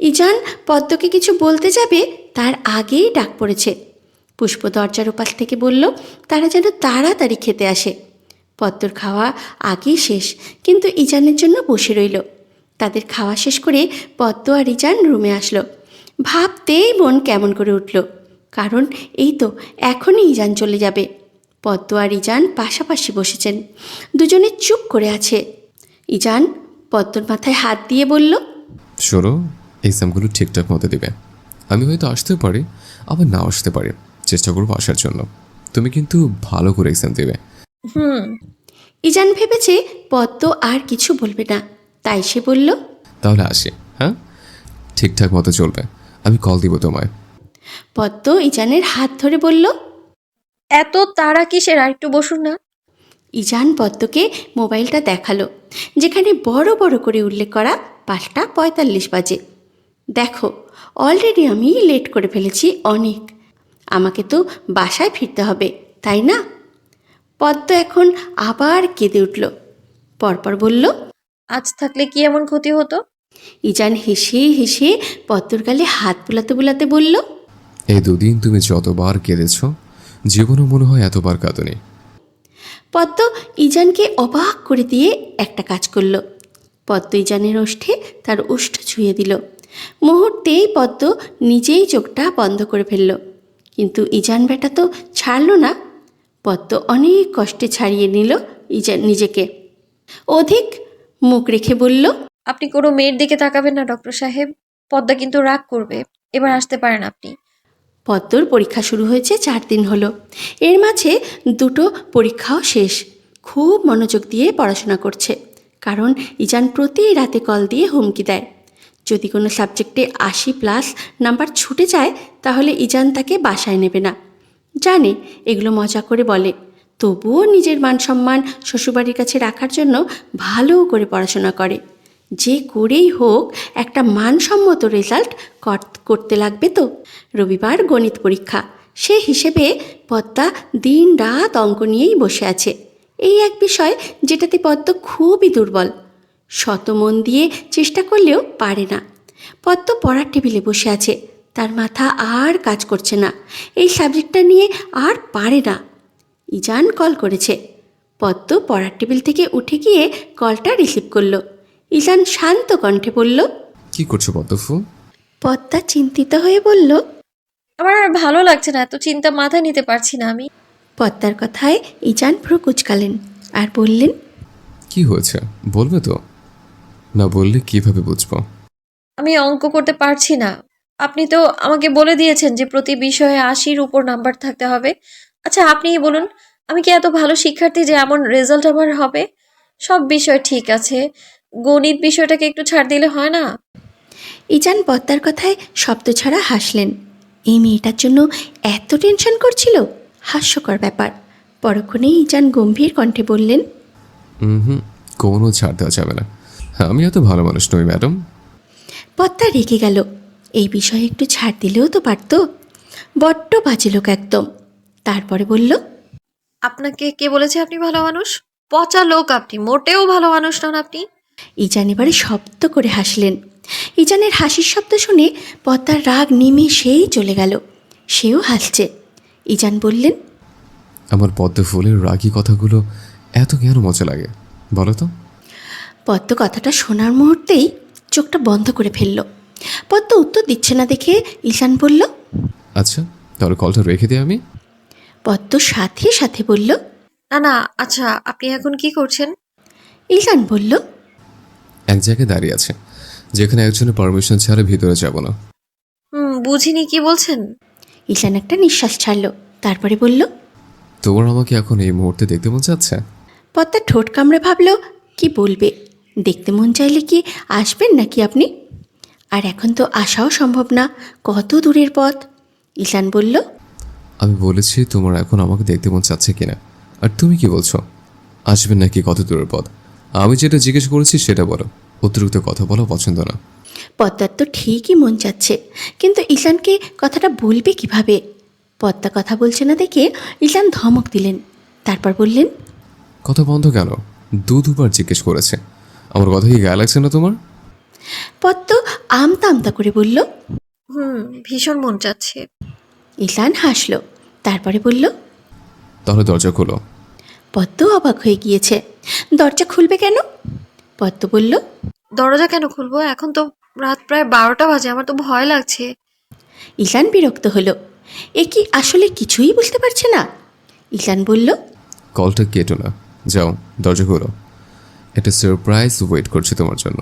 ইজান পদ্মকে কিছু বলতে যাবে তার আগেই ডাক পড়েছে। পুষ্প দরজার ওপাশ থেকে বলল তারা যেন তাড়াতাড়ি খেতে আসে। পদ্মর খাওয়া আগেই শেষ, কিন্তু ইজানের জন্য বসে রইল। তাদের খাওয়া শেষ করে পদ্ম আর ইজান রুমে আসলো। ভাবতেই মন কেমন করে উঠল, কারণ এই তো এখনই ইজান চলে যাবে। পদ্ম আর ইজান পাশাপাশি বসেছেন, দুজনে চুপ করে আছে। ইজান পদ্মর মাথায় হাত দিয়ে বলল, শোনো, এক্সামগুলো ঠিকঠাক মতো দেবে। আমি হয়তো আসতেও পারি, আবার না আসতে পারি, চেষ্টা করবো আসার জন্য। তুমি কিন্তু ভালো করে এক্সাম দেবে। ইজান ভেবেছে পদ্ম আর কিছু বলবে না, তাই সে বলল, তাহলে আসি। হ্যাঁ, ঠিকঠাক মতো চলবে, আমি কল দিব তোমায়। পদ্ম ইজানের হাত ধরে বলল, এত তাড়া কিসের, আর একটু বসুন না। ইজান পদ্মকে মোবাইলটা দেখালো, যেখানে বড় বড় করে উল্লেখ করা 5টা 45 বাজে। দেখো, অলরেডি আমি লেট করে ফেলেছি অনেক, আমাকে তো বাসায় ফিরতে হবে, তাই না? পদ্ম এখন আবার কেঁদে উঠল, পরপর বলল, আজ থাকলে কি এমন ক্ষতি হতো? ইজান হেসে হেসে পদ্মর গালে হাত বুলাতে বুলাতে বলল, এই দুদিন তুমি যতবার কেঁদেছ, জীবনও মনে হয় এতবার কাঁদনি। পদ্ম ইজানকে অবাক করে দিয়ে একটা কাজ করল। পদ্ম ইজানের ওষ্ঠে তার ওষ্ঠ ছুঁয়ে দিল। মুহূর্তেই পদ্ম নিজেই চোখটা বন্ধ করে ফেলল, কিন্তু ইজান বেটা তো ছাড়ল না। পদ্ম অনেক কষ্টে ছাড়িয়ে নিল ইজান নিজেকে। অধিক মুখ রেখে বলল, আপনি কোনো মেয়ের দিকে তাকাবেন না ডক্টর সাহেব, পদ্মা কিন্তু রাগ করবে। এবার আসতে পারেন আপনি। পদ্মর পরীক্ষা শুরু হয়েছে 4 দিন হলো, এর মাঝে 2টো পরীক্ষাও শেষ। খুব মনোযোগ দিয়ে পড়াশোনা করছে, কারণ ইজান প্রতি রাতে কল দিয়ে হুমকি দেয়। যদি কোনো সাবজেক্টে 80+ নাম্বার ছুটে যায় তাহলে ইজান তাকে বাসায় নেবে না। জানে এগুলো মজা করে বলে, তবুও নিজের মান সম্মান শ্বশুরবাড়ির কাছে রাখার জন্য ভালো করে পড়াশোনা করে। যে করেই হোক একটা মানসম্মত রেজাল্ট করতে লাগবে তো। রবিবার গণিত পরীক্ষা, সে হিসেবে পদ্মা দিন রাত অঙ্ক নিয়েই বসে আছে। এই এক বিষয় যেটাতে পদ্ম খুবই দুর্বল, শত মন দিয়ে চেষ্টা করলেও পারে না। পদ্ম পড়ার টেবিলে বসে আছে, তার মাথা আর কাজ করছে না, এই সাবজেক্টটা নিয়ে আর পারে না। ইজান কল করেছে। পদ্ম পড়ার টেবিল থেকে উঠে গিয়ে কলটা রিসিভ করলো। ইজান শান্ত কণ্ঠে বলল, কি করছো পদ্মফু? পদ্মা চিন্তিত হয়ে বলল, আমার আর ভালো লাগছে না, এত চিন্তা মাথায় নিতে পারছি না আমি। পদ্মার কথায় ইজান ভ্রু কুঁচকালেন আর বললেন, কি হয়েছে বলবে তো? না বললে কিভাবে বুঝবো? আমি অঙ্ক করতে পারছি না। আপনি তো আমাকে বলে দিয়েছেন যে প্রতি বিষয়ে 80-র উপর নাম্বার থাকতে হবে। আচ্ছা আপনিই বলুন, আমি কি এত ভালো শিক্ষার্থী যে এমন রেজাল্ট আমার হবে? সব বিষয় ঠিক আছে, গণিত বিষয়টাকে একটু ছাড় দিলে হয় না? ইজান পদ্মার কথায় শব্দ ছাড়া হাসলেন। এই মেয়েটার জন্য এত টেনশন করছিল, হাস্যকর ব্যাপার। পরক্ষণেই ইজান গম্ভীর কণ্ঠে বললেন, হুম, কোনো ছাড় দেওয়া যাবে না। আমি এত ভালো মানুষ নই ম্যাডাম। পদ্মা রেগে গেল, এই বিষয়ে একটু ছাড় দিলেও তো পারত। বড্ড বাজে লোক একদম। তারপরে বলল, আপনাকে কে বলেছে আপনি ভালো মানুষ? পচা লোক আপনি, মোটেও ভালো মানুষ নন আপনি। ইজান এবারে শব্দ করে হাসলেন। ইজানের হাসির শব্দ শুনে পদ্মার রাগ নিমেষেই চলে গেল, সেও হাসছে। ইজান বললেন, আমার পদ্ম ফুলের রাগী কথাগুলো এত কেন মজা লাগে বলো তো? পদ্ম কথাটা শোনার মুহূর্তেই চোখটা বন্ধ করে ফেলল। পদ্ম উত্তর দিচ্ছে না দেখে ইজান বলল, আচ্ছা তাহলে কলটা রেখে দিই আমি। পদ্ম সাথে সাথে বলল, না না, আচ্ছা আপনি এখন কি করছেন? ইজান বলল, এক জায়গায় দাঁড়িয়ে আছে, যেখানে একজনের পারমিশন ছাড়া ভিতরে যাব না। বুঝিনি, কি বলছেন? ইজান একটা নিঃশ্বাস ছাড়ল, তারপরে বলল, তোমার আমাকে এখন এই মুহূর্তে দেখতে মন চাচ্ছে? পদ্মা ঠোঁট কামড়ে ভাবল কি বলবে। দেখতে মন চাইলে কি আসবেন নাকি আপনি? আর এখন তো আসাও সম্ভব না, কত দূরের পথ। ইজান বলল, আমি বলেছি তোমার এখন আমাকে দেখতে মন চাচ্ছে কিনা, আর তুমি কি বলছো আসবেন নাকি কত দূরের পথ? আমি যেটা জিজ্ঞেস করেছি সেটা বলো, অতিরিক্ত কথা বলা পছন্দ না। পদ্মার তো ঠিকই মন চাচ্ছে, কিন্তু ইজানকে কথাটা বলবে কিভাবে? পদ্মা কথা বলছে না দেখে ইজান ধমক দিলেন, তারপর বললেন, কথা বন্ধ কেন? দুবার জিজ্ঞেস করেছে, আমার কথা কি গায়ে লাগছে না তোমার? পদ্ম আমতা আমতা করে বলল। ভীষণ মন চাচ্ছে। ঈশান হাসল, তারপরে বলল। তাহলে দরজা খোলো। পদ্ম অবাক হয়ে গিয়েছে। দরজা খুলবে কেন? পদ্ম বলল। দরজা কেন খুলবো? এখন তো রাত প্রায় 12টা বাজে, আমার তো ভয় লাগছে। ঈশান বিরক্ত হলো। এ কি আসলে কিছুই বুঝতে পারছে না? ঈশান বলল। কলটা কেটো না, যাও দরজা খোলো। একটা সারপ্রাইজ ওয়েট করছে তোমার জন্য।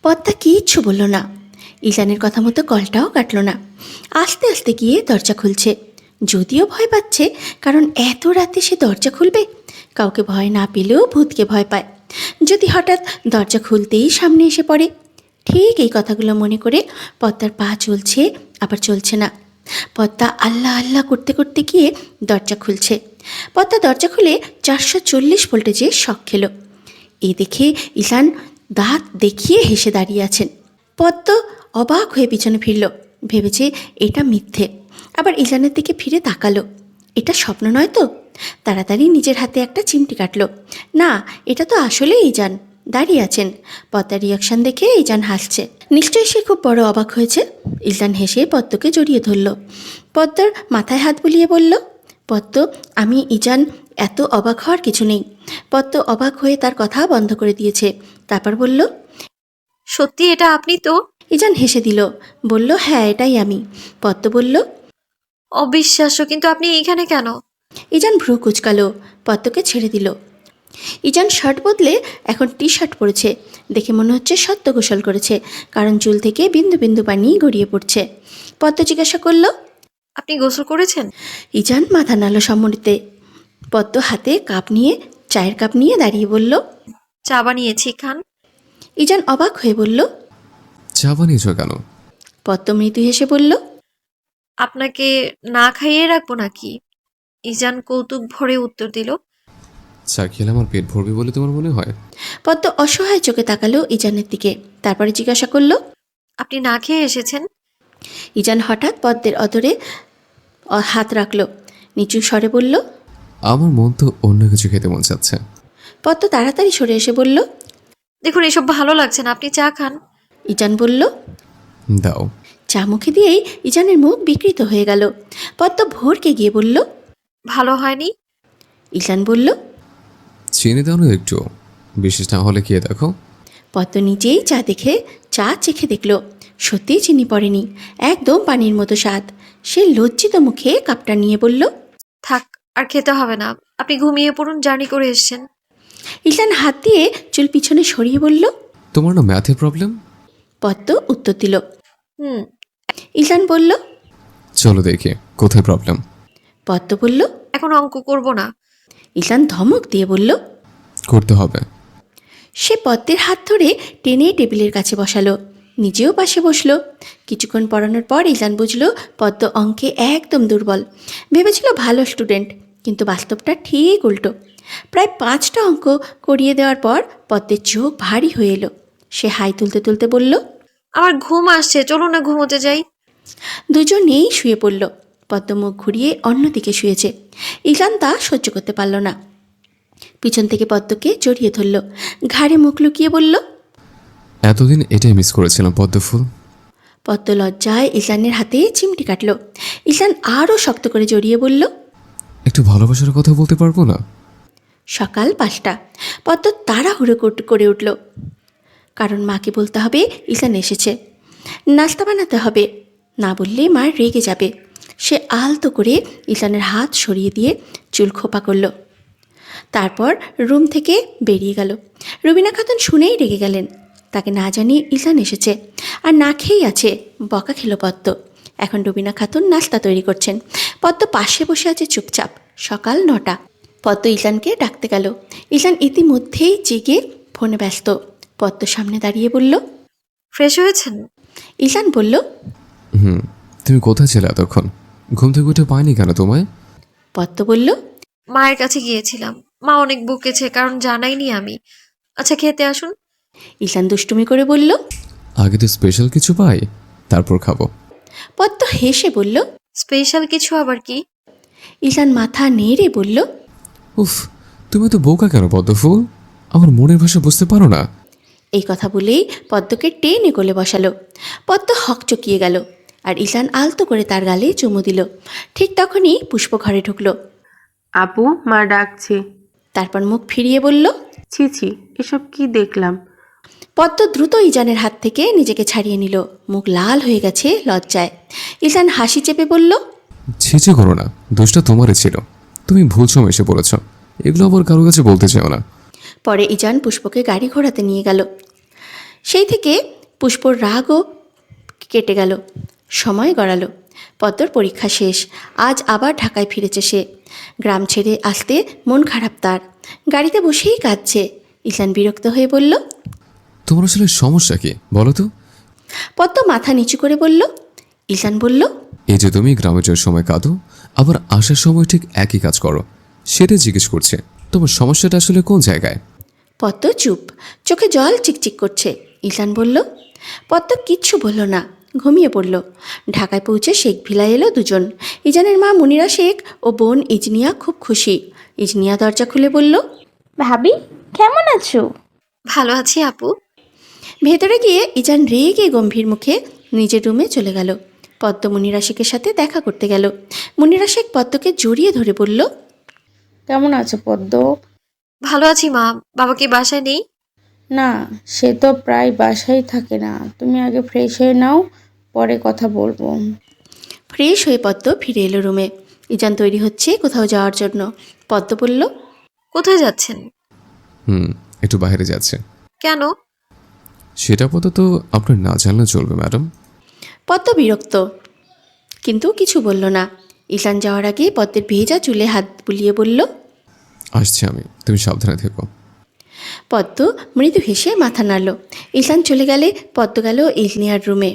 পদ্মা কিচ্ছু বলল না। ঈশানের কথা মতো কলটাও কাটল না। আস্তে আস্তে গিয়ে দরজা খুলছে। যদিও ভয় পাচ্ছে, কারণ এত রাতে সে দরজা খুলবে। কাউকে ভয় না পেলেও ভূতকে ভয় পায়। যদি হঠাৎ দরজা খুলতেই সামনে এসে পড়ে। ঠিক এই কথাগুলো মনে করে পদ্মার পা চলছে, আবার চলছে না। পদ্মা আল্লাহ আল্লাহ করতে করতে গিয়ে দরজা খুলছে। পদ্মা দরজা খুলে 440 ভোল্টেজে শক খেল। এই দেখে ঈশান দাঁত দেখিয়ে হেসে দাঁড়িয়ে আছেন। পদ্ম অবাক হয়ে পিছনে ফিরল, ভেবেছে এটা মিথ্যে। আবার ঈশানের দিকে ফিরে তাকালো, এটা স্বপ্ন নয় তো। তাড়াতাড়ি নিজের হাতে একটা চিমটি কাটলো। না, এটা তো আসলেই ঈশান দাঁড়িয়ে আছেন। পদ্মার রিয়াকশন দেখে ঈশান হাসছে। নিশ্চয়ই সে খুব বড় অবাক হয়েছে। ঈশান হেসে পদ্মকে জড়িয়ে ধরল। পদ্মার মাথায় হাত বুলিয়ে বলল। পদ্ম, আমি ঈশান, এত অবাক হওয়ার কিছু নেই। পদ্ম অবাক হয়ে তার কথা বন্ধ করে দিয়েছে। তারপর বলল। সত্যি এটা আপনি তো? ঈশান হেসে দিল, বলল, হ্যাঁ এটাই আমি। পদ্ম বলল। অবিশ্বাস্য, কিন্তু আপনি এইখানে কেন? ঈশান ভ্রু কুচকালো, পদ্মকে ছেড়ে দিল। ঈশান শার্ট বদলে এখন টি শার্ট পরেছে। দেখে মনে হচ্ছে সদ্য গোসল করেছে, কারণ চুল থেকে বিন্দু বিন্দু পানি গড়িয়ে পড়ছে। পদ্ম জিজ্ঞাসা করল। আপনি গোসল করেছেন? ঈশান মাথা নাড়ল সম্মতিতে। পদ্ম হাতে চায়ের কাপ নিয়ে দাঁড়িয়ে বলল। চা বানিয়েছি, খান। ঈশান অবাক হয়ে বলল। চা বানিয়েছ কেন? পদ্ম মৃদু হেসে বলল। আপনাকে না খাইয়ে রাখবো নাকি? ইজান কৌতুক ভরে উত্তর দিল। চা খেলে আমার পেট ভরবে বলে তোমার মনে হয়? পদ্ম অসহায় চোখে তাকালো ঈশানের দিকে, তারপরে জিজ্ঞাসা করল। আপনি না খেয়ে এসেছেন? ঈশান হঠাৎ পদ্মের অধরে হাত রাখল, নিচু স্বরে বলল। আমার মন তো অন্য কিছু খেতে মন চাচ্ছে। পদ্ম তাড়াতাড়ি সরে এসে বলল। দেখুন, এসব ভালো লাগছে না, আপনি চা খান। ঈশান বলল। দাও। চা মুখে দিয়েই ঈশানের মুখ বিকৃত হয়ে গেল। পদ্ম ভোরকে গিয়ে বলল। ভালো হয়নি? ঈশান বলল। চিনি দাও না একটু, বিশেষ না হলে খেয়ে দেখো। পদ্ম নিজেই চা চেখে দেখল, সত্যিই চিনি পড়েনি, একদম পানির মতো স্বাদ। সে লজ্জিত মুখে কাপটা নিয়ে বলল। থাক, আর খেতে হবে না, আপনি ঘুমিয়ে পড়ুন, জার্নি করে এসেছেন। ঈশান হাত দিয়ে চুল পিছনে সরিয়ে বলল। তোমার না ম্যাথে প্রবলেম? পদ্ম উত্তর দিল। হুম। ঈশান বলল। চলো দেখি কোথায় প্রবলেম। পদ্ম বলল। এখন অঙ্ক করব না। ঈশান ধমক দিয়ে বলল। করতে হবে। সে পদ্মের হাত ধরে টেনে টেবিলের কাছে বসালো, নিজেও পাশে বসলো। কিছুক্ষণ পড়ানোর পর ঈশান বুঝল পদ্ম অঙ্কে একদম দুর্বল। ভেবেছিল ভালো স্টুডেন্ট, কিন্তু বাস্তবটা ঠিক উল্টো। প্রায় 5টা অঙ্ক করিয়ে দেওয়ার পর পদ্মের চোখ ভারী হয়ে এলো। সে হাই তুলতে তুলতে বলল। আমার ঘুম আসছে, চলো না ঘুমোতে যাই। দুজনেই শুয়ে পড়ল। পদ্ম মুখ ঘুরিয়ে অন্যদিকে শুয়েছে। ঈশান তা সহ্য করতে পারল না। পিছন থেকে পদ্মকে জড়িয়ে ধরল, ঘাড়ে মুখ লুকিয়ে বলল। এতদিন এটাই মিস করেছিলাম পদ্মফুল। পদ্ম লজ্জায় ঈশানের হাতে চিমটি কাটল। ঈশান আরও শক্ত করে জড়িয়ে বলল। একটু ভালোবাসার কথা বলতে পারবো না? সকাল 5টা। পদ্ম তাড়াহুড়ো করে উঠল, কারণ মাকে বলতে হবে ঈশান এসেছে। নাস্তা বানাতে হবে, না বললে মা রেগে যাবে। সে আলতো করে ঈশানের হাত সরিয়ে দিয়ে চুল খোপা করল, তারপর রুম থেকে বেরিয়ে গেল। রুবিনা খাতুন শুনেই রেগে গেলেন। তাকে না জানিয়ে ঈশান এসেছে, আর না খেয়েই আছে। বকা খেলো পদ্ম। এখন রুবিনা খাতুন নাস্তা তৈরি করছেন। পদ্ম পাশে বসে আছে চুপচাপ। সকাল 9টা। পদ্ম ঈশানকে ডাকতে গেল। ঈশান ইতিমধ্যেই জেগে ফোনে ব্যস্ত। পদ্ম সামনে দাঁড়িয়ে বলল। ফ্রেশ হয়েছেন? ঈশান বলল। তুমি কোথায় ছিলে এতক্ষণ? ঘুম থেকে উঠে পাইনি কেন তোমায়? পদ্ম বলল। মায়ের কাছে গিয়েছিলাম, মা অনেক বকেছে কারণ জানাইনি আমি। আচ্ছা, খেতে আসুন। ঈশান দুষ্টুমি করে বলল। আগে তো স্পেশাল কিছু পাই, তারপর খাবো। পদ্ম হেসে বলল। স্পেশাল কিছু আবার কি? ঈশান মাথা নেড়ে বলল। উফ, তুমি তো বোকা কেন পদ্মফুল? আমার মনের ভাষা বুঝতে পারো না? এই কথা বলেই পদ্মকে টেনে কোলে বসালো। পদ্ম হকচকিয়ে গেল আর ঈশান আলতো করে তার গালে চুমু দিল। ঠিক তখনই পুষ্প ঘরে ঢুকলো। আপু, মা ডাকছে। তারপর মুখ ফিরিয়ে বলল, ছি ছি, এসব কি দেখলাম? পদ্ম দ্রুত ইজানের হাত থেকে নিজেকে ছাড়িয়ে নিল। মুখ লাল হয়ে গেছে লজ্জায়। ঈশান হাসি চেপে বলল, ছিচে করো না, দোষটা তোমারই ছিল। তুমি ভুল সময় এসে পড়েছ, এগুলো আবার কারো কাছে বলতে চাও না। পরে ইজান পুষ্পকে গাড়ি ঘোড়াতে নিয়ে গেল। সেই থেকে পুষ্পর রাগও কেটে গেল। সময় গড়ালো। পদ্মর পরীক্ষা শেষ। আজ আবার ঢাকায় ফিরেছে সে। গ্রাম ছেড়ে আসতে মন খারাপ তার। গাড়িতে বসেই কাঁদছে। ঈশান বিরক্ত হয়ে বলল, তোমার আসলে সমস্যা কি বলো তো? পদ্ম মাথা নিচু করে বলল। ঈশান বলল, এই যে তুমি গ্রামে যাওয়ার সময় কাঁদো, আবার আসার সময় ঠিক একই কাজ করো, সেটা জিজ্ঞেস করছে। তোমার সমস্যাটা আসলে কোন জায়গায়? পদ্ম চুপ, চোখে জল চিকচিক করছে। ঈশান বলল। পদ্ম কিচ্ছু বলল না, ঘুমিয়ে পড়ল। ঢাকায় পৌঁছে শেখ ভিলায় এলো দুজন। ইজানের মা মুনিরা শেখ ও বোন ইজনিয়া খুব খুশি। ইজনিয়া দরজা খুলে বলল, ভাবি, কেমন আছো? ভালো আছি আপু। ভেতরে গিয়ে ইজান রেগে গম্ভীর মুখে নিজের রুমে চলে গেল। পদ্ম মুনিরা শেখের সাথে দেখা করতে গেল। মুনিরা শেখ পদ্মকে জড়িয়ে ধরে বলল, কেমন আছো পদ্ম? ভালো আছি মা। বাবা কি বাসায় নেই? না, সে তো প্রায় বাসায় থাকে না। তুমি আগে ফ্রেশ হয়ে নাও, পরে কথা বলবো। ফ্রেশ হয়ে পদ্ম ফিরে এলো রুমে। ইজান তৈরি হচ্ছে কোথাও যাওয়ার জন্য। পদ্ম বলল, কোথায় যাচ্ছেন? একটু বাইরে যাচ্ছে। কেন? সেটা আপাতত আপনার না জানলে চলবে ম্যাডাম। পদ্ম বিরক্ত, কিন্তু কিছু বলল না। ঈশান যাওয়ার আগে পদ্মের ভেজা চুলে হাত বুলিয়ে বলল, আসছি আমি, তুমি সাবধানে থেকো। পদ্ম মৃদু হেসে মাথা নাড়ল। ঈশান চলে গেলে পদ্ম গেল ইজনিয়ার রুমে।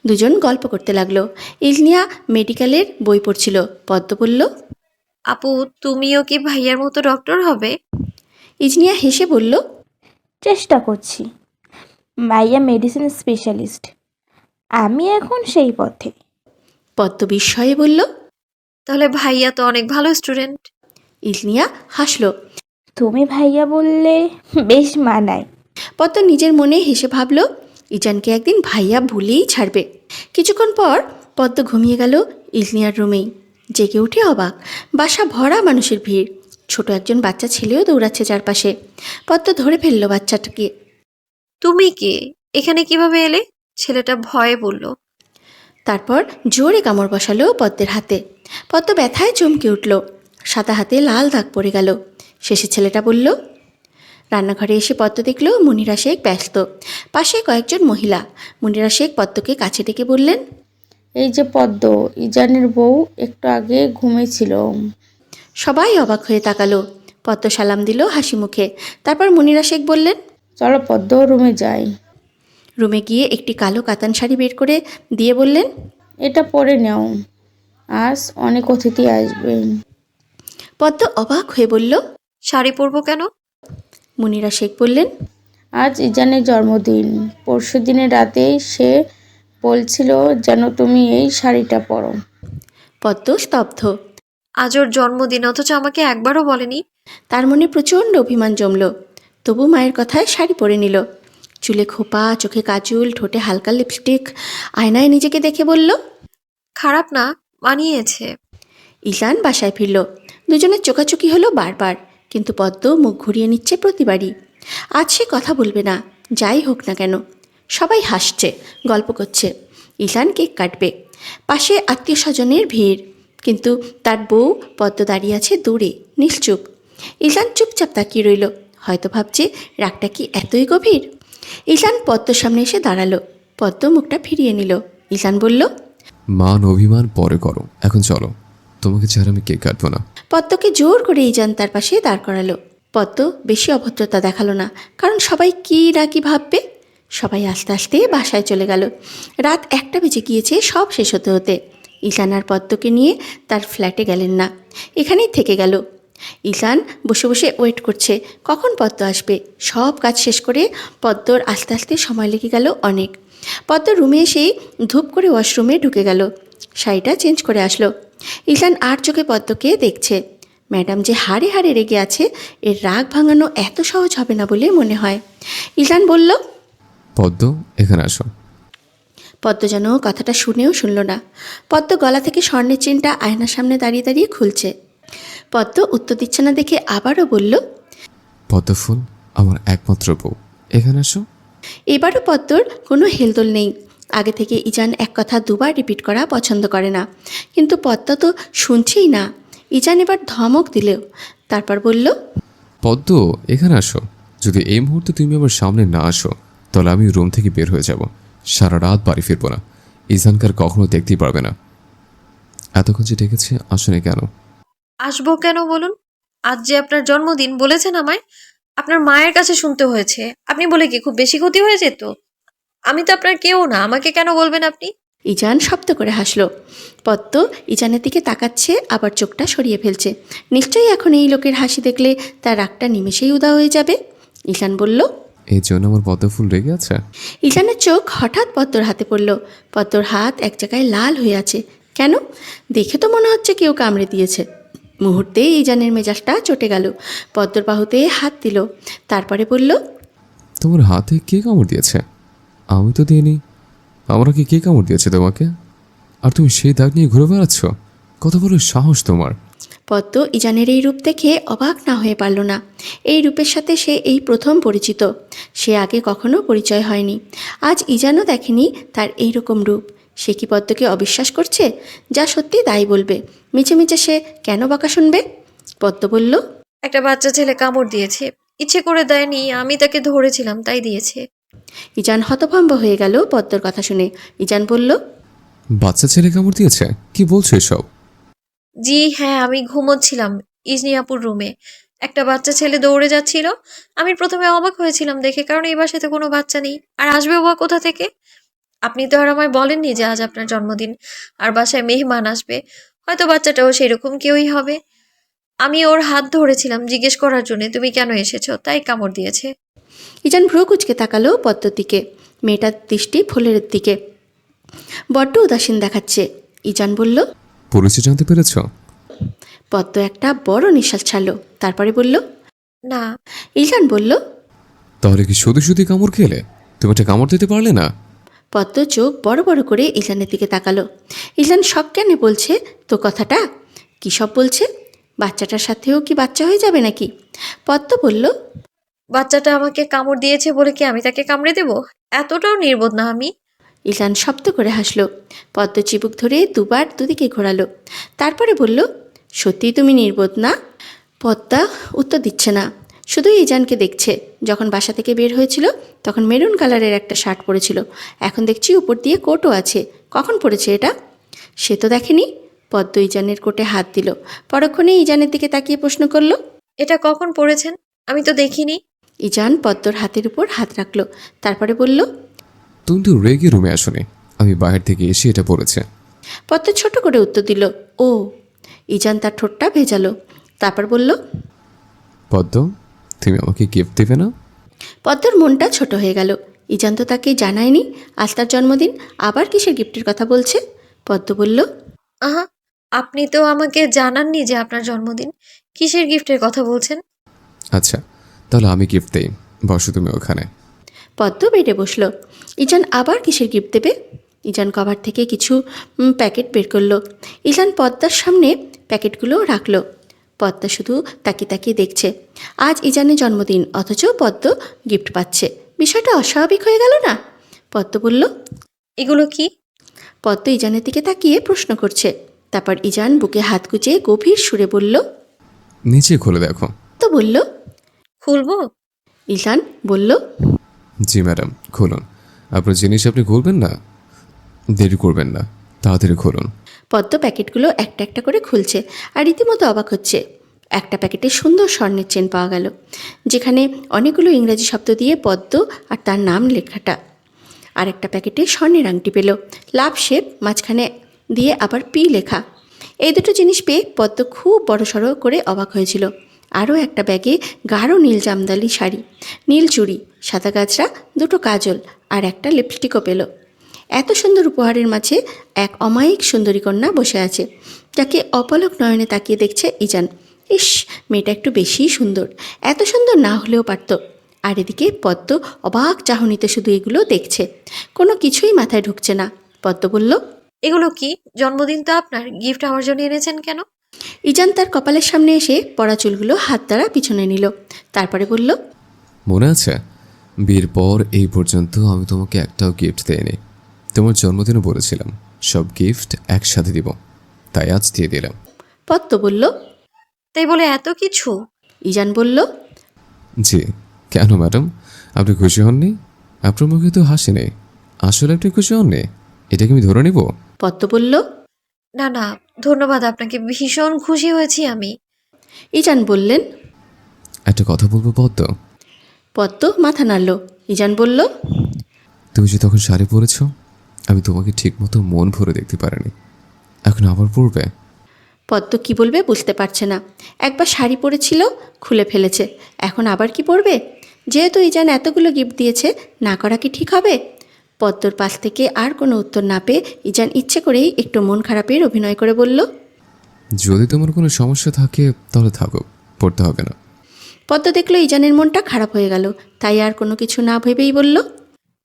দুজন গল্প করতে লাগলো। ইজনিয়া মেডিকেলের বই পড়ছিল। পদ্ম বলল, আপু, তুমিও কি ভাইয়ার মতো ডক্টর হবে? ইজনিয়া হেসে বলল, চেষ্টা করছি। ভাইয়া মেডিসিন স্পেশালিস্ট, আমি এখন সেই পথে। পদ্ম বিস্ময়ে বলল, তাহলে ভাইয়া তো অনেক ভালো স্টুডেন্ট। ইজনিয়া হাসল। তুমি ভাইয়া বললে বেশ মানায়। পদ্ম নিজের মনে হেসে ভাবল, ইজানকে একদিন ভাইয়া ভুলেই ছাড়বে। কিছুক্ষণ পর পদ্ম ঘুমিয়ে গেল ইজনিয়ার রুমেই। জেগে উঠে অবাক, বাসা ভরা মানুষের ভিড়। ছোট একজন বাচ্চা ছেলেও দৌড়াচ্ছে চারপাশে। পদ্ম ধরে ফেলল বাচ্চাটাকে। তুমি কে? এখানে কিভাবে এলে? ছেলেটা ভয়ে বলল। তারপর জোরে কামড় বসালো পদ্মের হাতে। পদ্ম ব্যথায় চমকে উঠল। সাদা হাতে লাল দাগ পড়ে গেল। শেষে ছেলেটা বলল। রান্নাঘরে এসে পদ্ম দেখল মুনিরা শেখ ব্যস্ত। পাশে কয়েকজন মহিলা। মুনিরা শেখ পদ্মকে কাছে ডেকে বললেন, এই যে পদ্ম, ইজানের বউ একটু আগে ঘুমিয়েছিল। সবাই অবাক হয়ে তাকালো। পদ্ম সালাম দিল হাসি মুখে। তারপর মুনিরা শেখ বললেন, চলো পদ্ম, রুমে যাই। রুমে গিয়ে একটি কালো কাতান শাড়ি বের করে দিয়ে বললেন, এটা পরে নাও, আজ অনেক অতিথি আসবেন। পদ্ম অবাক হয়ে বলল, শাড়ি পরবো কেন? মুনিরা শেখ বললেন, আজ ইজানের জন্মদিন। পরশু দিনের রাতে সে বলছিল যেন তুমি এই শাড়িটা পরো। পদ্ম স্তব্ধ। আজ ওর জন্মদিন, অথচ আমাকে একবারও বলেনি। তার মনে প্রচণ্ড অভিমান জমল। তবু মায়ের কথায় শাড়ি পরে নিল। চুলে খোপা, চোখে কাজল, ঠোঁটে হালকা লিপস্টিক। আয়নায় নিজেকে দেখে বলল, খারাপ না, মানিয়েছে। ঈশান বাসায় ফিরল। দুজনের চোকাচুকি হলো বারবার, কিন্তু পদ্ম মুখ ঘুরিয়ে নিচ্ছে প্রতিবারই। আজ সে কথা বলবে না, যাই হোক না কেন। সবাই হাসছে, গল্প করছে। ঈশান কেক কাটবে। পাশে আত্মীয় স্বজনের ভিড়, কিন্তু তার বউ পদ্ম দাঁড়িয়ে আছে দূরে, নিশ্চুপ। ঈশান চুপচাপ তাকিয়ে রইল। হয়তো ভাবছে রাগটা কি এতই গভীর। ঈশান পদ্মর সামনে এসে দাঁড়ালো। পদ্ম মুখটা ফিরিয়ে নিল। ঈশান বলল, মান অভিমান পরে করো, এখন চলো, তোমাকে ছাড়া আমি কেক কাটবো না। পদ্মকে জোর করে ঈশান তার পাশে দাঁড় করালো। পদ্ম বেশি অভদ্রতা দেখালো না, কারণ সবাই কি না কি ভাববে। সবাই আস্তে আস্তে বাসায় চলে গেল। রাত 1টা বেজে গিয়েছে সব শেষ হতে হতে। ঈশান আর পদ্মকে নিয়ে তার ফ্ল্যাটে গেলেন না, এখানেই থেকে গেল। ঈশান বসে বসে ওয়েট করছে কখন পদ্ম আসবে। সব কাজ শেষ করে পদ্মর আস্তে আস্তে সময় লেগে গেল অনেক। পদ্ম রুমে এসেই ধূপ করে ওয়াশরুমে ঢুকে গেল। শাড়িটা চেঞ্জ করে আসলো। ঈশান আর চোখে পদ্মকে দেখছে। ম্যাডাম যে হাড়ে হাড়ে রেগে আছে, এর রাগ ভাঙানো এত সহজ হবে না বলে মনে হয়। ঈশান বলল, পদ্ম, এখানে আসো। পদ্ম যেন কথাটা শুনেও শুনল না। পদ্ম গলা থেকে স্বর্ণের চেনটা আয়নার সামনে দাঁড়িয়ে দাঁড়িয়ে খুলছে। পদ্ম উত্তর দিচ্ছে না দেখে আবারও বলল, পদ্মফুল, আমার একমাত্র বউ, এখানে আসো। এবারও পদ্মর কোনো হেলদোল নেই। আগে থেকে ইজান এক কথা দুবার রিপিট করা পছন্দ করে না, কিন্তু পদ্ম তো শুনছেই না। ইজান এবার ধমক দিলেও তারপর বলল, পদ্ম, এখানে আসো। যদি এই মুহূর্তে তুমি আমার সামনে না আসো তাহলে আমি রুম থেকে বের হয়ে যাব। সারা রাত বাড়ি ফিরবো না। ইজানকার কখনো দেখতেই পারবে না। এতক্ষণ যে ডেকেছে, আসলে কেন? আসবো কেন বলুন? আজ যে আপনার জন্মদিন বলেছেন আমায়, আপনার মায়ের কাছে শুনতে হয়েছে। আপনি বলে কি খুব বেশি ক্ষতি হয়ে যেত? আমি তো আপনার কেউ না, আমাকে কেন বলবেন আপনি? ইজান শব্দ করে হাসল। পদ্ম ইজানের দিকে তাকাচ্ছে, আবার চোখটা সরিয়ে ফেলছে। নিশ্চয়ই এখন এই লোকের হাসি দেখলে তার রাগটা নিমেষেই উদা হয়ে যাবে। ইজান বলল, এই জন্য আমার পদ্মফুল রেগে আছে? ইজানের চোখ হঠাৎ পদ্মর হাতে পড়ল। পদ্মর হাত এক জায়গায় লাল হয়ে আছে। কেন? দেখে তো মনে হচ্ছে কেউ কামড়ে দিয়েছে। মুহূর্তেই ইজানের মেজাজটা চটে গেল। পদ্মর বাহুতে হাত দিল, তারপরে বলল, তোমার হাতে কে কামড় দিয়েছে? আমি তো দিইনি। আমরা কি কে কামড় দিয়েছে তোমাকে? আর তুমি সেই দাগ নিয়ে ঘুরে বেড়াচ্ছ? কত বড় সাহস তোমার! পদ্ম ইজানের এই রূপ দেখে অবাক না হয়ে পারল না। এই রূপের সাথে সে এই প্রথম পরিচিত। সে আগে কখনো পরিচয় হয়নি। আজ ইজানও দেখেনি তার এই রকম রূপ। সে কি পদ্মকে অবিশ্বাস করছে? যা সত্যি তাই বলবে, মিছে মিছে সে কেন বকা শুনবে? পদ্ম বলল, একটা বাচ্চা ছেলে কামড় দিয়েছে, ইচ্ছে করে দেয়নি, আমি তাকে ধরেছিলাম তাই দিয়েছে। ইজান হতভম্ব হয়ে গেল পদ্মর কথা শুনে। ইজান বলল, বাচ্চা ছেলে কামড় দিয়েছে? কি বলছো এসব? জি হ্যাঁ, আমি ঘুমোচ্ছিলাম ইজনিয়াপুর রুমে। একটা বাচ্চা ছেলে দৌড়ে যাচ্ছিল। আমি প্রথমে অবাক হয়েছিলাম দেখে, কারণ এই বাসাতে কোনো বাচ্চা নেই, আর আসবে বা কোথা থেকে? আপনি তো আর আমায় বলেননি যে আজ আপনার জন্মদিন আর বাসায় মেহমান আসবে। হয়তো বাচ্চাটাও সেরকম কেউই হবে। আমি ওর হাত ধরেছিলাম জিজ্ঞেস করার জন্য তুমি কেন এসেছো, তাই কামড় দিয়েছে। ইজান ভ্রু কুচকে তাকালো পদ্মর দিকে। মেয়েটার দৃষ্টি ফুলের দিকে বড্ড উদাসীন দেখাচ্ছে। ইজান বলল, পরিচয় জানতে পেরেছ? পদ্ম একটা বড় নিঃশ্বাস ছাড়ল, তারপরে বলল, না। ইজান বলল, তাহলে কি শুধু শুধু কামড় খেলে? তুমি একটা কামড় দিতে পারলে না? পদ্ম চোখ বড় বড় করে ইজানের দিকে তাকালো। ইজান সজ্ঞানে বলছে তো কথাটা। কী সব বলছে? বাচ্চাটার সাথেও কি বাচ্চা হয়ে যাবে নাকি? পদ্ম বলল, বাচ্চাটা আমাকে কামড় দিয়েছে বলে কি আমি তাকে কামড়ে দেব? এতটাও নির্বোধ না আমি। ইজান শব্দ করে হাসল। পদ্ম চিবুক ধরে দুবার দুদিকে ঘোরালো, তারপরে বলল, সত্যিই তুমি নির্বোধ না? পদ্মা উত্তর দিচ্ছে না, শুধু ইজানকে দেখছে। যখন বাসা থেকে বের হয়েছিল তখন মেরুন কালারের একটা শার্ট পরেছিল, এখন দেখছি উপর দিয়ে কোটও আছে। কখন পরেছে এটা? সে তো দেখেনি। পদ্ম ইজানের কোটে হাত দিল, পরক্ষণে ইজানের দিকে তাকিয়ে প্রশ্ন করল, এটা কখন পড়েছেন? আমি তো দেখিনি। ইজান পদ্মর হাতের উপর হাত রাখল, তারপরে বলল, তুমি তো রেগে রুমে আসোনি, আমি বাইরে থেকে এসে এটা পড়েছে। পদ্ম ছোট করে উত্তর দিল, ও। ইজান তার ঠোঁটটা ভেজালো, তারপর বলল, পদ্ম, তুমি আমাকে গিফট দেবে না? পদ্মর মনটা ছোট হয়ে গেল। ইজান তো তাকে জানায়নি আজ তার জন্মদিন, আবার কিসের গিফটের কথা বলছে? পদ্ম বলল, আহা, আপনি তো আমাকে জানাননি যে আপনার জন্মদিন। কিসের গিফটের কথা বলছেন? আচ্ছা, তাহলে আমি গিফট দেই। বসো তুমি ওখানে। পদ্ম বেডে বসল। ইজান আবার কিসের গিফট দেবে? ইজান কভার থেকে কিছু প্যাকেট বের করলো। ইজান পদ্মার সামনে প্যাকেটগুলো রাখলো। পদ্মা শুধু তাকিয়ে তাকিয়ে দেখছে। আজ ইজানের জন্মদিন, অথচ পদ্ম গিফট পাচ্ছে। বিষয়টা অস্বাভাবিক হয়ে গেল না? পদ্ম বলল, এগুলো কি? পদ্ম ইজানের দিকে তাকিয়ে প্রশ্ন করছে। তারপর ইজান বুকে হাত গুজে গভীর সুরে বলল, নিচে খুলে দেখো। তো বলল। খুলবো? ইজান বলল, জি ম্যাডাম, খুলুন। আপনার জিনিস আপনি খুলবেন না, দেরি করবেন না, তাড়াতাড়ি খুলুন। পদ্ম প্যাকেটগুলো একটা একটা করে খুলছে আর রীতিমতো অবাক হচ্ছে। একটা প্যাকেটে সুন্দর স্বর্ণের চেন পাওয়া গেল, যেখানে অনেকগুলো ইংরাজি শব্দ দিয়ে পদ্ম আর তার নাম লেখাটা। আর একটা প্যাকেটে স্বর্ণের আংটি পেল, লাভ শেপ, মাঝখানে দিয়ে আবার পি লেখা। এই দুটো জিনিস পেয়ে পদ্ম খুব বড়সড় করে অবাক হয়েছিল। আরও একটা ব্যাগে গাঢ় নীল জামদানি শাড়ি, নীল চুড়ি, সাদা গাজরা, দুটো কাজল আর একটা লিপস্টিকও পেল। এত সুন্দর উপহারের মাঝে এক অমায়িক সুন্দরী কন্যা বসে আছে, যাকে অপলক নয়নে তাকিয়ে দেখছে ইজান। ইস, মেয়েটা একটু বেশিই সুন্দর। এত সুন্দর না হলেও পারত। আর এদিকে পদ্ম অবাক চাহনিতে শুধু এগুলো দেখছে, কোনো কিছুই মাথায় ঢুকছে না। পদ্ম বলল, এগুলো কি? জন্মদিন তো আপনার, গিফট আমার জন্য এনেছেন কেন? ইজান তার কপালের সামনে এসে পড়া চুলগুলো হাত দ্বারা পিছনে নিল, তারপরে বলল, মনে আছে বিয়ের পর এই পর্যন্ত আমি তোমাকে একটাও গিফট দেইনি। তোমার জন্মদিনে বলেছিলাম সব গিফট একসাথে দিব, তাই আজ দিয়ে দিলাম। পদ্ম বলল। তাই বলে এত কিছু? ইজান বলল, জি, কেন ম্যাডাম, আপনি খুশি হননি? আপনার মুখে তো হাসি নেই, আসলে আপনি খুশি হননি? এটাকে আমি ধরে নিব? পদ্ম বলল। না না, ধন্যবাদ আপনাকে, ভীষণ খুশি হয়েছি আমি। ইজান বললেন। একটা কথা বলবো পদ্ম? পদ্ম মাথা নাড়ল। ইজান বলল, তুমি যে তখন শাড়ি পরেছ, আমি তোমাকে ঠিকমতো মন ভরে দেখতে পারিনি, এখন আবার পরবে? পদ্ম কি বলবে বুঝতে পারছে না। একবার শাড়ি পরেছিল, খুলে ফেলেছে, এখন আবার কি পরবে? যেহেতু ইজান এতগুলো গিফট দিয়েছে, না করা কি ঠিক হবে? পদ্মর পাশ থেকে আর কোনো উত্তর না পেয়ে ইজান ইচ্ছে করেই একটু মন খারাপের অভিনয় করে বলল, যদি তোমার কোনো সমস্যা থাকে তাহলে থাকো, পড়তে হবে না। পদ্ম দেখলো ইজানের মনটা খারাপ হয়ে গেল, তাই আর কোনো কিছু না ভেবেই বলল,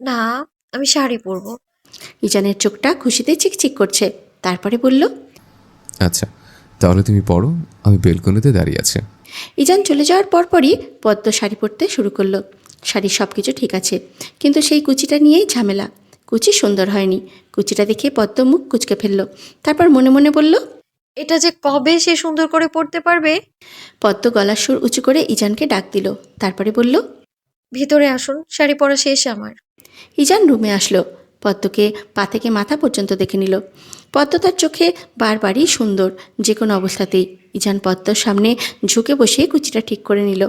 না, আমি শাড়ি পরবো। ইজানের চোখটা খুশিতে চিকচিক করছে, তারপরে বলল, আচ্ছা তাহলে তুমি পড়ো, আমি বেলকনিতে দাঁড়িয়ে আছি। ইজান চলে যাওয়ার পরপরই পদ্ম শাড়ি পরতে শুরু করলো। শাড়ির সব কিছু ঠিক আছে, কিন্তু সেই কুচিটা নিয়েই ঝামেলা। কুচি সুন্দর হয়নি। কুচিটা দেখে পদ্ম মুখ কুচকে ফেলল, তারপর মনে মনে বলল, এটা যে কবে সে সুন্দর করে পরতে পারবে। পদ্ম গলার সুর উঁচু করে ইজানকে ডাক দিল, তারপরে বলল, ভিতরে আসুন, শাড়ি পরা শেষ আমার। ইজান রুমে আসলো, পদ্মকে পা থেকে মাথা পর্যন্ত দেখে নিল। পদ্ম তার চোখে বারবারই সুন্দর, যে কোনো অবস্থাতেই। ইজান পদ্মর সামনে ঝুঁকে বসে কুচিটা ঠিক করে নিল।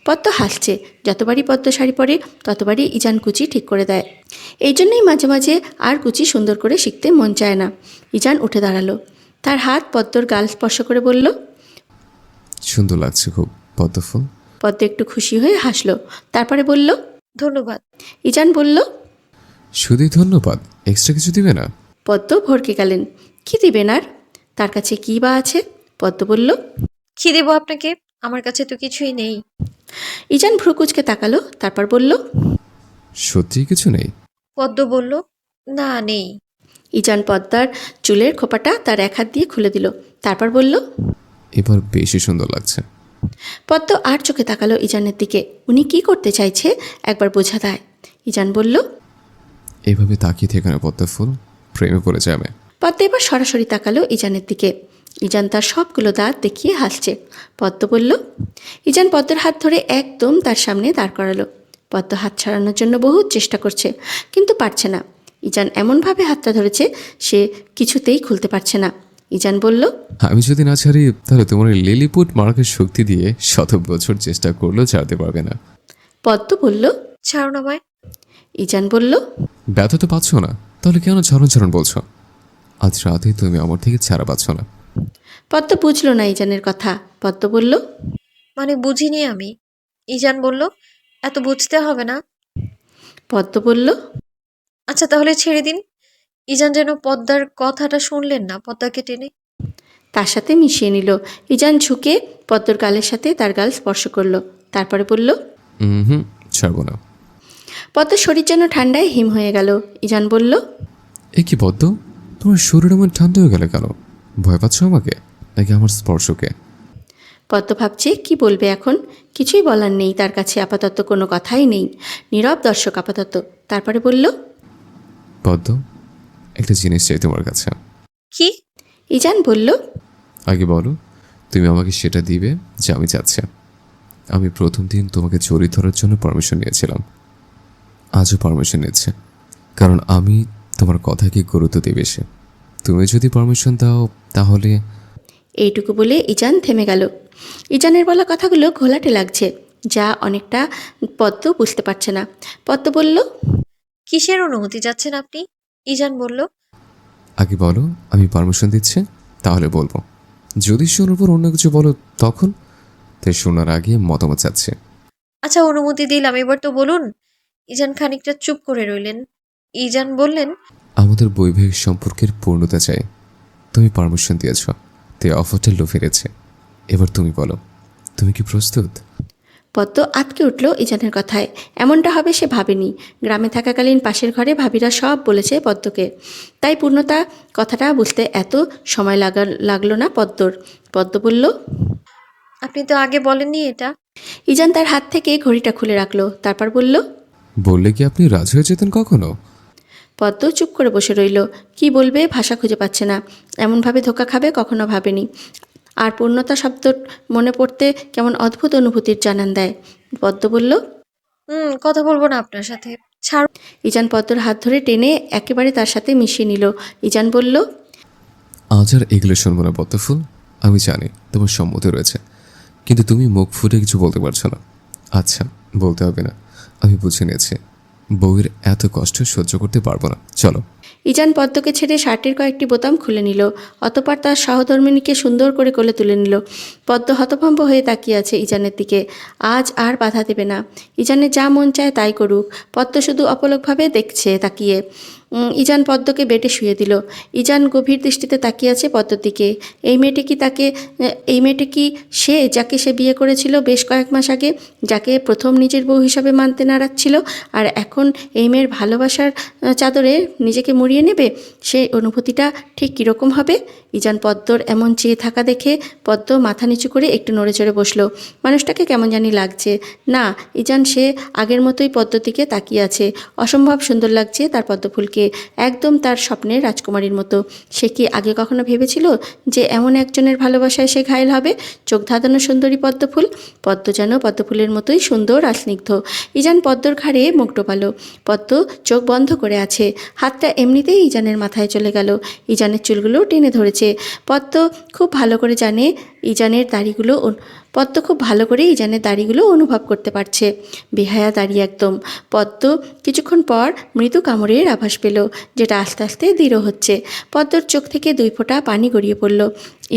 পদ্ম হাসছে, যতবারই পদ্ম শাড়ি পরে ততবারই ইজান কুচি ঠিক করে দেয়। এই জন্যই মাঝে মাঝে আর কুচি সুন্দর করে শিখতে মন চায় না। ইজান উঠে দাঁড়ালো, তার হাত পদ্মর গাল স্পর্শ করে বলল, সুন্দর লাগছে খুব পদ্ম ফুল। পদ্ম একটু খুশি হয়ে হাসলো, তারপরে বলল, ধন্যবাদ। ইজান বলল, শুধুই ধন্যবাদ, এক্সট্রা কিছু দিবে না? পদ্ম ভরকে গেলেন, কী দিবেন আর? তার কাছে কী বা আছে? পদ্ম বলল। কি দেবো আপনাকে? আমার কাছে তো কিছুই নেই। ইজান ভ্রুকুচকে তাকালো, তারপর বলল, সত্যিই কিছু নেই? পদ্ম বলল, না নেই। ইজান পদ্মার চুলের খোপাটা তার এক হাত দিয়ে খুলে দিল, তারপর বলল, এবার বেশি সুন্দর লাগছে। পদ্ম আর চোখে তাকালো ইজানের দিকে। উনি কি করতে চাইছে একবার বোঝা দেয়। ইজান বলল, এইভাবে তাকিয়ে থেকে না পদ্ম ফুল, প্রেমে পড়ে যাবে। পদ্ম এবার সরাসরি তাকালো ইজানের দিকে। ইজান তার সবগুলো দাঁত দেখিয়ে হাসছে। পদ্ম বলল। ইজান পদ্মের হাত ধরে একদম তার সামনে দাঁড় করালো। পদ্ম হাত ছাড়ানোর জন্য বহুত চেষ্টা করছে, কিন্তু পারছে না। ইজান এমনভাবে হাতটা ধরেছে, সে কিছুতেই খুলতে পারছে না। ইজান বলল, আমি যদি না ছাড়ি তাহলে তোমার এই লিলিপুট মার্কের শক্তি দিয়ে 100 বছর চেষ্টা করলেও ছাড়তে পারবে না। পদ্ম বলল, ছাড়ুন আমায়। ইজান বলল, ব্যথা তো পাচ্ছ না, তাহলে কেন ছাড়ুন ছাড়ুন বলছো? আজ রাতে তুমি আমার থেকে ছাড়া পাচ্ছ না। পদ্ম বুঝল না ইজানের কথা। পদ্ম বলল, মানে বুঝিনি আমি। ইজান বলল, এত বুঝতে হবে না। পদ্ম বলল, আচ্ছা তাহলে ছেড়ে দিন। ইজান যেন পদ্মার কথাটা শুনলেন না, পদ্মাকে টেনে তার সাথে মিশিয়ে নিল। ইজান ঝুঁকে পদ্মর গালের সাথে তার গাল স্পর্শ করলো, তারপরে বলল, হুম, ছাড়বো না। পদ্মের শরীর যেন ঠান্ডায় হিম হয়ে গেল। ইজান বলল, এ কি পদ্ম, তোমার শরীর এমন ঠান্ডা হয়ে গেল কেন? ভয় পাচ্ছ আমাকে নাকি আমার স্পর্শকে? পদ্ম ভাবছে কি বলবে এখন। কিছুই বলার নেই তার কাছে, আপাতত কোনো কথাই নেই। নীরব দর্শক আপাতত। তারপরে বলল, পদ্ম, একটা জিনিস চাই তোমার কাছে। কি? ইজান বলল, আগে বলো, তুমি আমাকে সেটা দিবে যা আমি চাচ্ছি। আমি প্রথম দিন তোমাকে জড়িয়ে ধরার জন্য পারমিশন নিয়েছিলাম, আজও পারমিশন নিচ্ছে, কারণ আমি তোমার কথাকে গুরুত্ব দিই বেশি। তুমি যদি পারমিশন দাও তাহলে। এইটুকু বলে ইজান থেমে গেল। ইজানের বলা কথাগুলো ঘোলাটে লাগছে, যা অনেকটা পদ্ম বুঝতে পারছে না। পদ্ম বলল, কিসের অনুমতি যাচ্ছেন আপনি? ইজান বলল, আগে বলো আমি পারমিশন দিচ্ছি, তাহলে বলবো। যদি শোনার পর অন্য কিছু বলো তখন, তাই শোনার আগে মতামত চাচ্ছে। আচ্ছা অনুমতি দিলাম, এবার তো বলুন। ইজান খানিকটা চুপ করে রইলেন। ইজান বললেন, আমাদের বৈবাহিক সম্পর্কের পূর্ণতা চাই। তুমি পারমিশন দিয়েছ, তাই অফারটা লোভে গেছে। এবার তুমি বলো, তুমি কি প্রস্তুত? পদ্ম আঁতকে উঠল ইজানের কথায়। এমনটা হবে সে ভাবেনি। গ্রামে থাকাকালীন পাশের ঘরে ভাবিরা সব বলেছে পদ্মকে, তাই পূর্ণতা কথাটা বুঝতে এত সময় লাগলো না পদ্মর। পদ্ম বলল, আপনি তো আগে বলেননি এটা। ইজান তার হাত থেকে ঘড়িটা খুলে রাখলো, তারপর বলল, বললে কি আপনি রাজি হয়ে যেতেন কখনো? পদ্ম চুপ করে বসে রইল। কি বলবে ভাষা খুঁজে পাচ্ছে না। এমনভাবে ধোকা খাবে কখনো ভাবেনি। আর পূর্ণতা শব্দ মনে পড়তে কেমন অদ্ভুত অনুভূতির জানান দেয়। পদ্ম বলল, কথা বলবো না আপনার সাথে, ছাড়। ইজান পদ্মর হাত ধরে টেনে একেবারে তার সাথে মিশিয়ে নিল। ইজান বলল, আজ আর এগুলো শুনবো না পদ্মফুল। আমি জানি তোমার সম্মতি রয়েছে, কিন্তু তুমি মুখ ফুটে কিছু বলতে পারছো না। আচ্ছা, বলতে হবে না, আমি বুঝে নিয়েছি। বউয়ের এত কষ্ট সহ্য করতে পারবো না, চলো। ইজান পদ্মকে ছেড়ে শার্টের কয়েকটি বোতাম খুলে নিল। অতঃপর তার সহধর্মিণীকে সুন্দর করে কোলে তুলে নিল। পদ্ম হতভম্ব হয়ে তাকিয়ে আছে ইজানের দিকে। আজ আর বাধা দেবে না। ইজানের যা মন চায় তাই করুক। পদ্ম শুধু অপলকভাবে দেখছে তাকিয়ে। ইজান পদ্মকে বেডে শুয়ে দিল। ইজান গভীর দৃষ্টিতে তাকিয়ে আছে পদ্মর দিকে। এই মেয়েটি কি সে, যাকে সে বিয়ে করেছিল বেশ কয়েক মাস আগে, যাকে প্রথম নিজের বউ হিসাবে মানতে নারাজ, আর এখন এই মেয়ের ভালোবাসার চাদরে নিজেকে মুড়িয়ে নেবে? সেই অনুভূতিটা ঠিক কীরকম হবে? ইজান পদ্মর এমন চেয়ে থাকা দেখে পদ্ম মাথা নিচু করে একটু নড়ে চড়ে বসলো। মানুষটাকে কেমন জানি লাগছে। না, ইজান সে আগের মতোই পদ্মর দিকে তাকিয়ে আছে। অসম্ভব সুন্দর লাগছে তার পদ্মফুলকে, একদম তার স্বপ্নের রাজকুমারীর মতো। সে কি আগে কখনো ভেবেছিল যে এমন একজনের ভালোবাসায় সে ঘায়েল হবে? চোখ ধাঁধানো সুন্দরী পদ্মফুল। পদ্ম যেন পদ্মফুলের মতোই সুন্দর আর স্নিগ্ধ। ইজান পদ্মর ঘাড়ে মুখ ডোবালো। পদ্ম চোখ বন্ধ করে আছে। হাতটা এমনিতেই ইজানের মাথায় চলে গেল। ইজানের চুলগুলো টেনে ধরেছে। পদ্ম খুব ভালো করে ইজানের দাড়িগুলো অনুভব করতে পারছে। বেহায়া দাড়ি একদম। পদ্ম কিছুক্ষণ পর মৃদু কামড়ের আভাস পেল, যেটা আস্তে আস্তে দৃঢ় হচ্ছে। পদ্মর চোখ থেকে 2 ফোঁটা পানি গড়িয়ে পড়ল।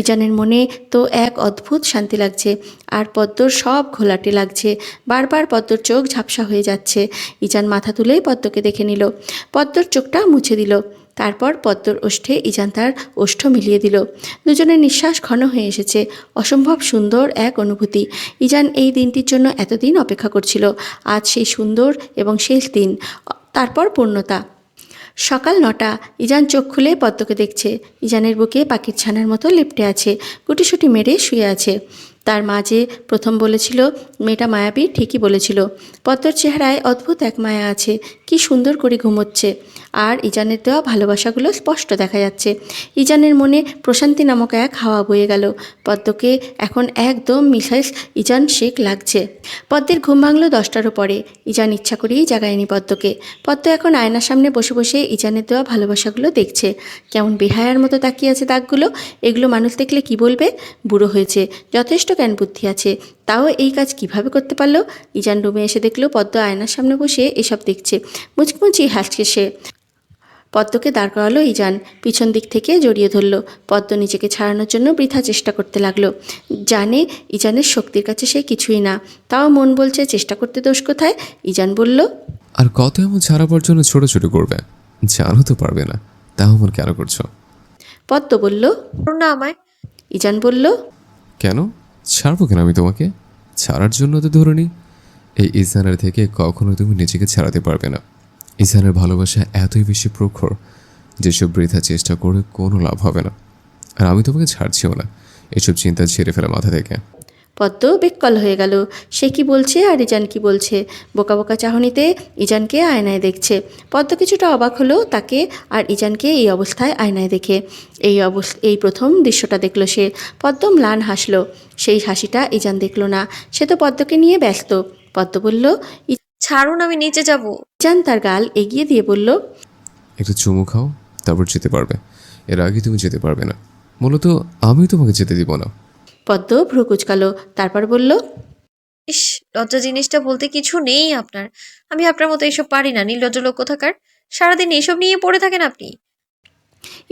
ইজানের মনে তো এক অদ্ভুত শান্তি লাগছে, আর পদ্মর সব ঘোলাটে লাগছে। বারবার পদ্মর চোখ ঝাপসা হয়ে যাচ্ছে। ইজান মাথা তুলে পদ্মকে দেখে নিল। পদ্মর চোখটা মুছে দিল। তারপর পদ্মর ওষ্ঠে ইজান তার ওষ্ঠ মিলিয়ে দিল। দুজনের নিঃশ্বাস ঘন হয়ে এসেছে। অসম্ভব সুন্দর এক অনুভূতি। ইজান এই দিনটির জন্য এতদিন অপেক্ষা করছিল। আজ সেই সুন্দর এবং শেষ দিন। তারপর পূর্ণতা। সকাল 9টা। ইজান চোখ খুলে পদ্মকে দেখছে। ইজানের বুকে পাখির ছানার মতো লেপ্টে আছে, গুটিসুটি মেরে শুয়ে আছে। তার মা যে প্রথম বলেছিল মেয়েটা মায়াবী, ঠিকই বলেছিল। পদ্মর চেহারায় অদ্ভুত এক মায়া আছে। কি সুন্দর করে ঘুমোচ্ছে। আর ইজানের দেওয়া ভালোবাসাগুলো স্পষ্ট দেখা যাচ্ছে। ইজানের মনে প্রশান্তি নামক এক হাওয়া বয়ে গেল। পদ্মকে এখন একদম মিসাইস ইজান শেখ লাগছে। পদ্মের ঘুম ভাঙল 10টারও পরে। ইজান ইচ্ছা করেই জাগায়নি পদ্মকে। পদ্ম এখন আয়নার সামনে বসে বসে ইজানের দেওয়া ভালোবাসাগুলো দেখছে। কেমন বেহায়ার মতো তাকিয়ে আছে দাগগুলো। এগুলো মানুষ দেখলে কি বলবে? বুড়ো হয়েছে, যথেষ্ট জ্ঞান বুদ্ধি আছে, তাও এই কাজ কিভাবে করতে পারলো? ইজান রুমে এসে দেখলো পদ্ম আয়নার সামনে বসে এসব দেখছে। মুচকি হাসছে সে। পদ্মকে দাঁড় করালো ইজান। পিছন দিক থেকে জড়িয়ে ধরল। পদ্ম নিজেকে ছাড়ানোর জন্য বৃথা চেষ্টা করতে লাগলো। জানে ইজানের শক্তির কাছে সে কিছুই না, তাও মন বলছে চেষ্টা করতে দোষ কোথায়। ইজান বলল, আর কত এমন ছাড়াবার জন্য ছোট ছোট করবে? জানো তো পারবে না, তাও এমন কেন করছো? পদ্ম বলল, না আমায়। ইজান বলল, কেন ছাড়বো কেন আমি তোমাকে? ছাড়ার জন্য তো ধরুনি। এই ইজানের থেকে কখনো তুমি নিজেকে ছাড়াতে পারবে না। ইজানের ভালোবাসা এতই বেশি প্রখর, যেসব বৃথা চেষ্টা করে কোনো লাভ হবে না। আর আমি তোমাকে ছাড়ছিও না। এসব চিন্তা ছেড়ে ফেলে মাথা থেকে। পদ্ম বেককল হয়ে গেল। সে কি বলছে আর ইজান কি বলছে। বোকা বোকা চাহনিতে ইজানকে আয়নায় দেখছে। পদ্ম কিছুটা অবাক হলো তাকে আর ইজানকে এই অবস্থায় আয়নায় দেখে। এই প্রথম দৃশ্যটা দেখলো সে। পদ্ম ম্লান হাসলো। সেই হাসিটা ইজান দেখলো না। সে তো পদ্মকে নিয়ে ব্যস্ত। পদ্ম বলল, ছাড়ুন, আমি নিচে যাব। ইজান তার গাল এগিয়ে দিয়ে বলল, একটু চুমু খাও, তারপর যেতে পারবে। এর আগে তুমি যেতে পারবে না। মূলত আমি তোমাকে যেতে দিব না। পদ্ম ভ্রু কুচকালো, তারপর বলল, ইস, লজ্জা জিনিসটা বলতে কিছু নেই আপনার। আমি আপনার মতো এসব পারি না, নির্লজ্জ লোক কোথাকার। সারাদিন এসব নিয়ে পড়ে থাকেন আপনি।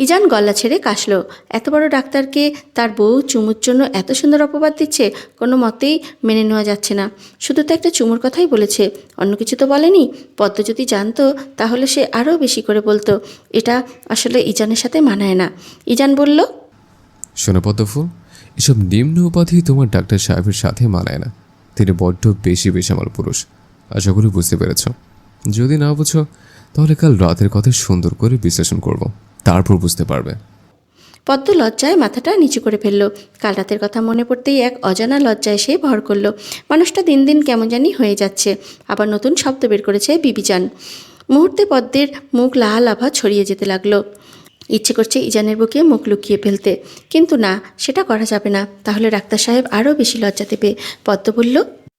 ইজান গলা ছেড়ে কাশলো। এত বড় ডাক্তারকে তার বউ চুমুর জন্য এত সুন্দর অপবাদ দিচ্ছে, কোনো মতেই মেনে নেওয়া যাচ্ছে না। শুধু তো একটা চুমুর কথাই বলেছে, অন্য কিছু তো বলেনি। পদ্ম যদি জানতো তাহলে সে আরও বেশি করে বলতো। এটা আসলে ইজানের সাথে মানায় না। ইজান বলল, শোনো পদ্মফুল, এসব নিম্ন উপাধি তোমার ডাক্তার সাহেবের সাথে মানায় না। তিনি বড্ড বেশি বেসামাল পুরুষ। আশা করি বুঝতে পেরেছ। যদি না বুঝো তাহলে কাল রাতের কথা সুন্দর করে বিশ্লেষণ করব, তারপর বুঝতে পারবে। পদ্ম লজ্জায় মাথাটা নিচু করে ফেলল। কাল রাতের কথা মনে পড়তেই এক অজানা লজ্জায় সে ভর করল। মানুষটা দিন দিন কেমন জানি হয়ে যাচ্ছে। আবার নতুন শব্দ বের করেছে বিবিজান। মুহূর্তে পদ্মের মুখ লাল আভা ছড়িয়ে যেতে লাগলো। ইচ্ছে করছে ইজানের বুকে মুখ লুকিয়ে ফেলতে, কিন্তু না, সেটা করা যাবে না, তাহলে ডাক্তার সাহেব আরও বেশি লজ্জা দেবে। পদ্ম বলল,